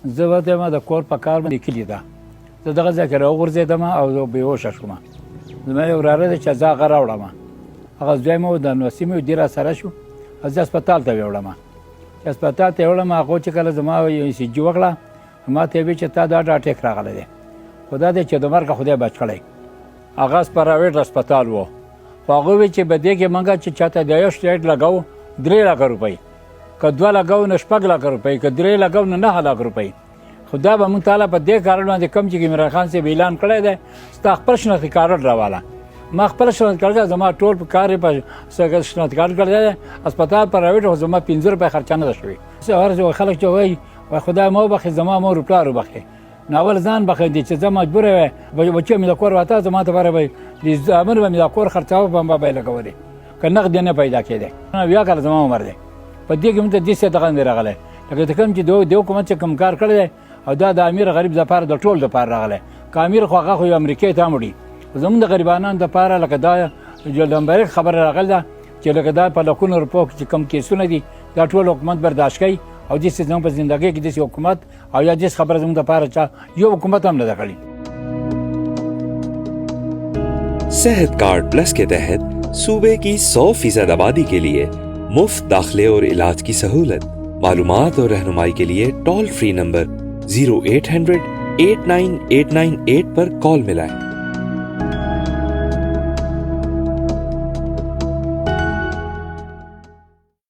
زه ورته ما د کور په کار باندې کلي ده زه دغه ځای کې راوغورځېدم او بېهوشه شوم. زما یو وراره دی چې زه هغه راوړم، هغه زوی مې و د نوسي مې دی راسره شو، زه هسپتال ته ویوړم. چې هسپتال ته یې وړم هغو چې کله زما یو ای سی جي وکړه ما ته یې ویل چې تا دا اټیک راغلی دی، خو دا دی چې د مرګه خدای بچ کړی. هغه پرایویټ هسپتال و، خو هغه ویل چې په دې کې موږ چې چاته د یو سټیټ لګوو 3 لکه روپۍ، که 2 لګوو نو 6 لکه روپۍ، که 3 لګوو نو 9 لکه روپۍ. خو دا به مونږ تعالی په دې کارت باندې کوم چې عمران خان صاحب اعلان کړی دی ستا خپل شناختي کارت راواله. ما خپل شناختي کارت زما ټول په کار په شناختي کارت کړی دی، هسپتال پرایویټ خو زما 15 روپۍ خرچه نه ده شوې. هر خلک چې وایي خدای مو وبخښي زما مور پلار وبخښي، نو اول ځان بخښي دی چې زه مجبوره وی بچو مې د کور واته زما ته باره به د امر به مې د کور خرڅاوه به به لګولې که نقد نه پیدا کېدی. بیا کله زما عمر دی په دې کې مونږ ته داسې دغه نه راغلی لکه ته کوم چې د حکومت چې کوم کار کړی دی او دا د امیر غریب دپاره د ټول دپاره راغلی. که امیر خو هغه خو یو امریکې ته هم وړي، زمونږ د غریبانو دپاره لکه دا جلدنبرګ خبره راغلی ده چې لکه دا په لکونو روپو چې کوم کیسونه دي دا ټول حکومت برداشت کوي او داسې زموږ په زندګۍ کې داسې حکومت او یا داسې خبره زموږ دپاره چا یو حکومت هم نه ده کړې. सेहत card plus के तहत सूबे की 100% आबादी के लिए मुफ्त दाखिले और इलाज की सहूलत। मालूमात और रहनुमाई के लिए टोल फ्री नंबर 0800 89898 पर कॉल मिलाएं।